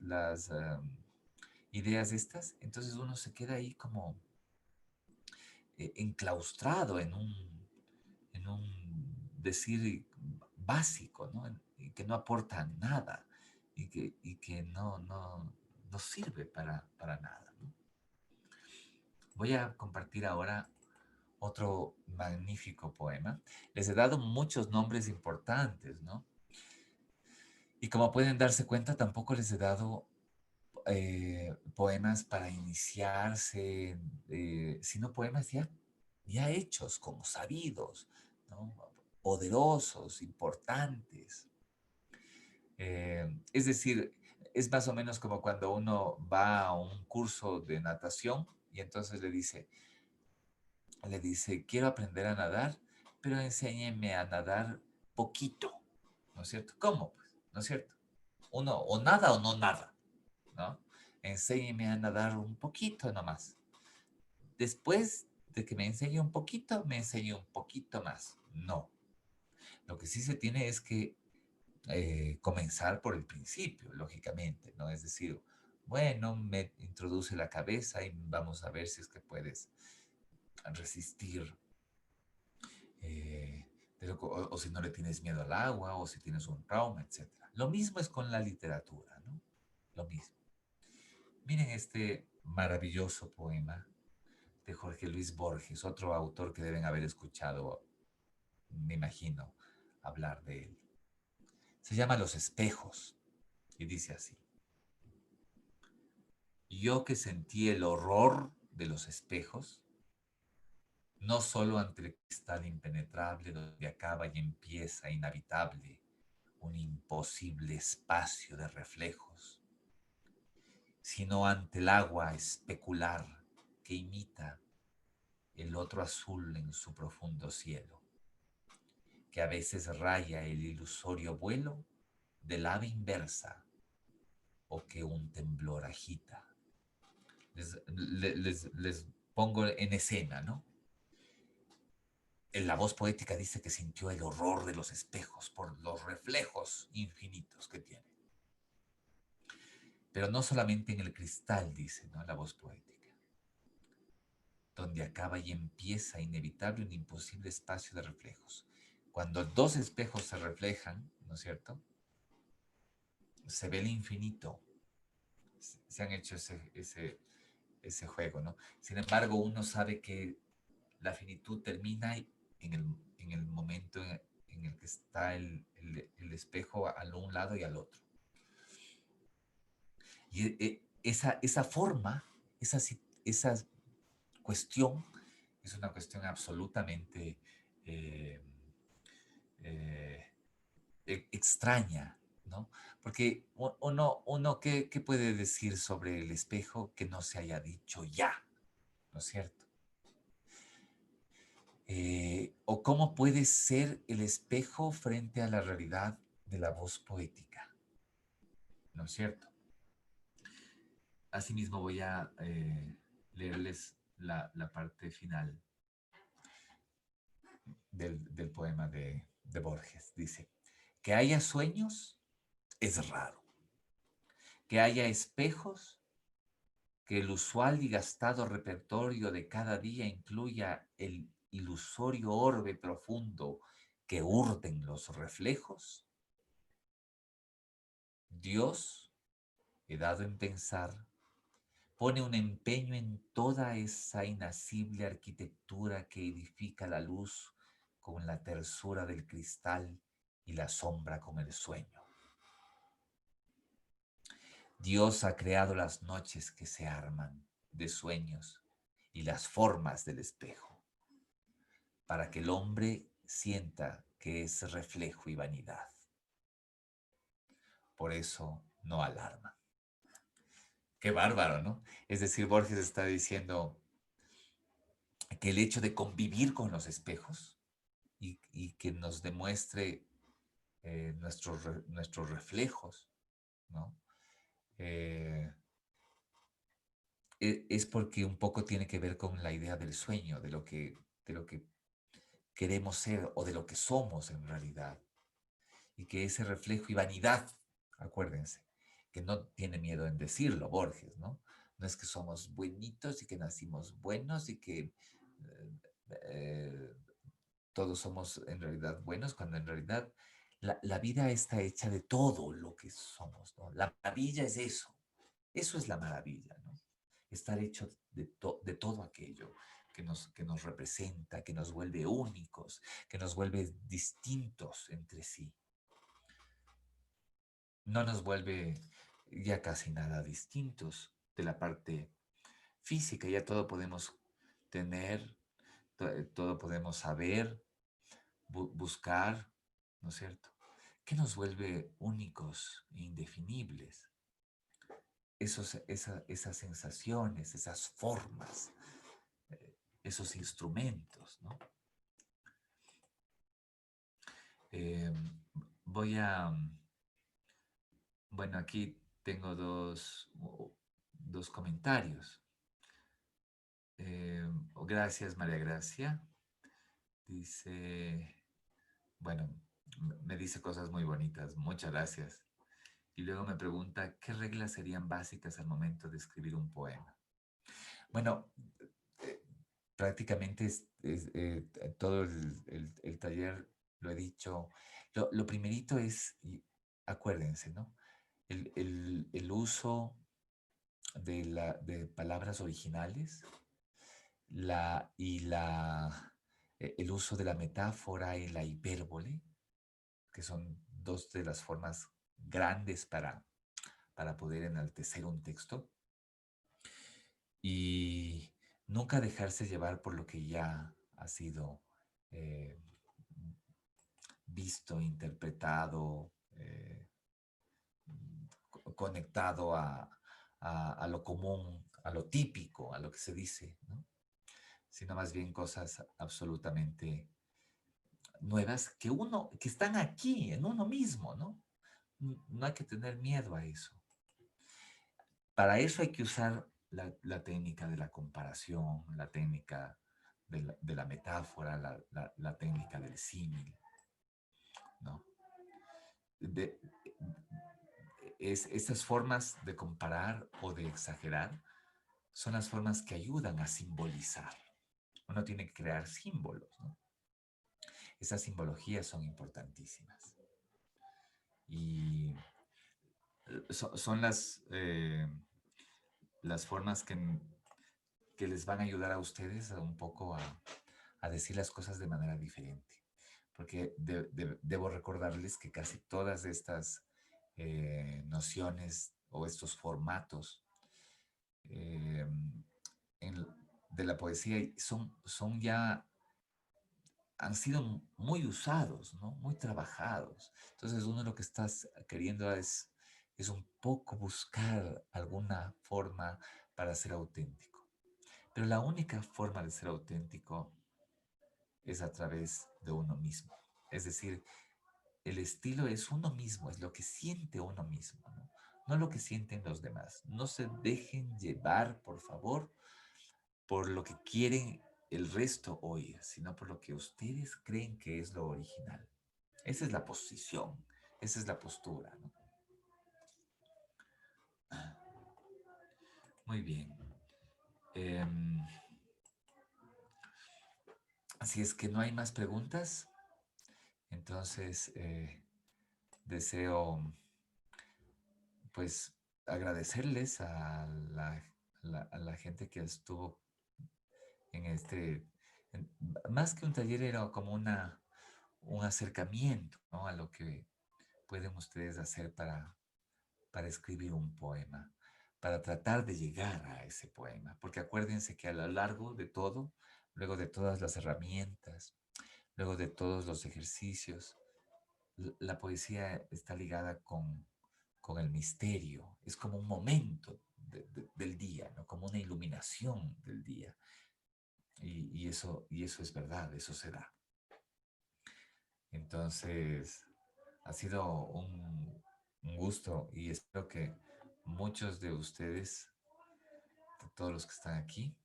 Speaker 2: ideas estas, entonces uno se queda ahí como enclaustrado en un decir básico, ¿no? Y que no aporta nada y que no sirve para nada, ¿no? Voy a compartir ahora otro magnífico poema. Les he dado muchos nombres importantes, ¿no? Y como pueden darse cuenta, tampoco les he dado poemas para iniciarse, sino poemas ya hechos, como sabidos, ¿no? Poderosos, importantes. Es decir, es más o menos como cuando uno va a un curso de natación y entonces le dice, quiero aprender a nadar, pero enséñeme a nadar poquito, ¿no es cierto? ¿Cómo? Pues, ¿no es cierto? Uno o nada o no nada, ¿no? Enséñeme a nadar un poquito nomás. Después de que me enseñe un poquito, me enseñe un poquito más. No. Lo que sí se tiene es que comenzar por el principio, lógicamente, ¿no? Es decir, bueno, me introduce la cabeza y vamos a ver si es que puedes resistir o si no le tienes miedo al agua, o si tienes un trauma, etcétera. Lo mismo es con la literatura, ¿no? Lo mismo. Miren este maravilloso poema de Jorge Luis Borges, otro autor que deben haber escuchado, me imagino, hablar de él. Se llama Los espejos y dice así: yo que sentí el horror de los espejos, no solo ante el cristal impenetrable donde acaba y empieza inhabitable un imposible espacio de reflejos, sino ante el agua especular que imita el otro azul en su profundo cielo, que a veces raya el ilusorio vuelo del ave inversa o que un temblor agita. Les pongo en escena, ¿no? En la voz poética dice que sintió el horror de los espejos por los reflejos infinitos que tiene. Pero no solamente en el cristal, dice, ¿no? La voz poética, donde acaba y empieza inevitable un imposible espacio de reflejos. Cuando dos espejos se reflejan, ¿no es cierto? Se ve el infinito. Se han hecho ese juego, ¿no? Sin embargo, uno sabe que la finitud termina en el momento en el que está el espejo al un lado y al otro. Y esa forma, esa cuestión, es una cuestión absolutamente eh, eh, extraña, ¿no? Porque ¿qué puede decir sobre el espejo que no se haya dicho ya? ¿No es cierto? O cómo puede ser el espejo frente a la realidad de la voz poética, ¿no es cierto? Asimismo voy a leerles la parte final del poema de Borges. Dice: que haya sueños es raro, que haya espejos, que el usual y gastado repertorio de cada día incluya el ilusorio orbe profundo que urden los reflejos. Dios, he dado en pensar, pone un empeño en toda esa inacible arquitectura que edifica la luz con la tersura del cristal y la sombra con el sueño. Dios ha creado las noches que se arman de sueños y las formas del espejo, para que el hombre sienta que es reflejo y vanidad. Por eso no alarma. Qué bárbaro, ¿no? Es decir, Borges está diciendo que el hecho de convivir con los espejos y que nos demuestre nuestros reflejos, ¿no? Eh, es porque un poco tiene que ver con la idea del sueño, de lo que queremos ser o de lo que somos en realidad. Y que ese reflejo y vanidad, acuérdense, que no tiene miedo en decirlo Borges, ¿no? No es que somos buenitos y que nacimos buenos y que eh, todos somos en realidad buenos, cuando en realidad la vida está hecha de todo lo que somos, ¿no? La maravilla es eso. Eso es la maravilla, ¿no? Estar hecho de todo aquello que nos representa, que nos vuelve únicos, que nos vuelve distintos entre sí. No nos vuelve ya casi nada distintos de la parte física. Ya todo podemos tener, todo podemos saber, buscar, ¿no es cierto? ¿Qué nos vuelve únicos e indefinibles? Esas sensaciones, esas formas, esos instrumentos, ¿no? Eh, voy a, bueno, aquí tengo dos comentarios. Gracias, María Gracia. Dice, bueno, me dice cosas muy bonitas. Muchas gracias. Y luego me pregunta, ¿qué reglas serían básicas al momento de escribir un poema? Bueno, prácticamente todo el taller, lo he dicho. Lo primerito es, acuérdense, ¿no? El uso de palabras originales, la, y la, el uso de la metáfora y la hipérbole, que son dos de las formas grandes para poder enaltecer un texto, y nunca dejarse llevar por lo que ya ha sido eh, visto, interpretado, conectado a lo común, a lo típico, a lo que se dice, ¿no? Sino más bien cosas absolutamente nuevas que están aquí, en uno mismo, ¿no? No hay que tener miedo a eso. Para eso hay que usar la técnica de la comparación, la técnica de la metáfora, la técnica del símil, ¿no? De, estas formas de comparar o de exagerar son las formas que ayudan a simbolizar. Uno tiene que crear símbolos, ¿no? Esas simbologías son importantísimas. Y son las formas que les van a ayudar a ustedes un poco a decir las cosas de manera diferente. Porque debo recordarles que casi todas estas nociones o estos formatos eh, en- de la poesía son ya, han sido muy usados, ¿no? Muy trabajados. Entonces uno lo que estás queriendo es un poco buscar alguna forma para ser auténtico. Pero la única forma de ser auténtico es a través de uno mismo. Es decir, el estilo es uno mismo, es lo que siente uno mismo, ¿no? No lo que sienten los demás. No se dejen llevar, por favor, por lo que quieren el resto oír, sino por lo que ustedes creen que es lo original. Esa es la posición, esa es la postura, ¿no? Muy bien. Em, si es que no hay más preguntas, entonces deseo pues agradecerles a la gente que estuvo en más que un taller, era como un acercamiento, ¿no? A lo que pueden ustedes hacer para escribir un poema, para tratar de llegar a ese poema. Porque acuérdense que a lo largo de todo, luego de todas las herramientas, luego de todos los ejercicios, la poesía está ligada con el misterio. Es como un momento del día, ¿no? Como una iluminación del día. Y eso es verdad, eso se da. Entonces, ha sido un gusto y espero que muchos de ustedes, de todos los que están aquí,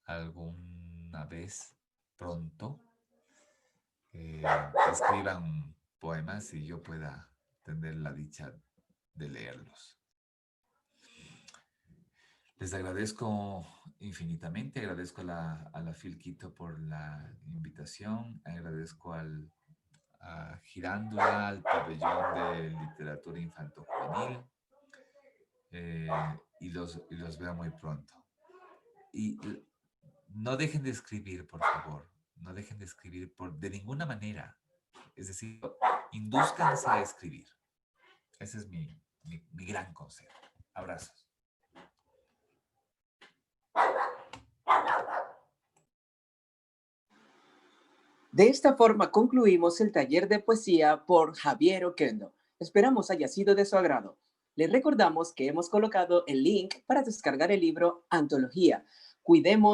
Speaker 2: alguna vez pronto eh, escriban poemas y yo pueda tener la dicha de leerlos. Les agradezco infinitamente, agradezco a la Filquito por la invitación, agradezco a Girándula, al pabellón de literatura infanto-juvenil, eh, y los veo muy pronto. Y no dejen de escribir, por favor, no dejen de escribir de ninguna manera, es decir, indúzcanse a escribir. Ese es mi gran consejo. Abrazos.
Speaker 1: De esta forma concluimos el taller de poesía por Javier Oquendo. Esperamos haya sido de su agrado. Les recordamos que hemos colocado el link para descargar el libro Antología. Cuidemos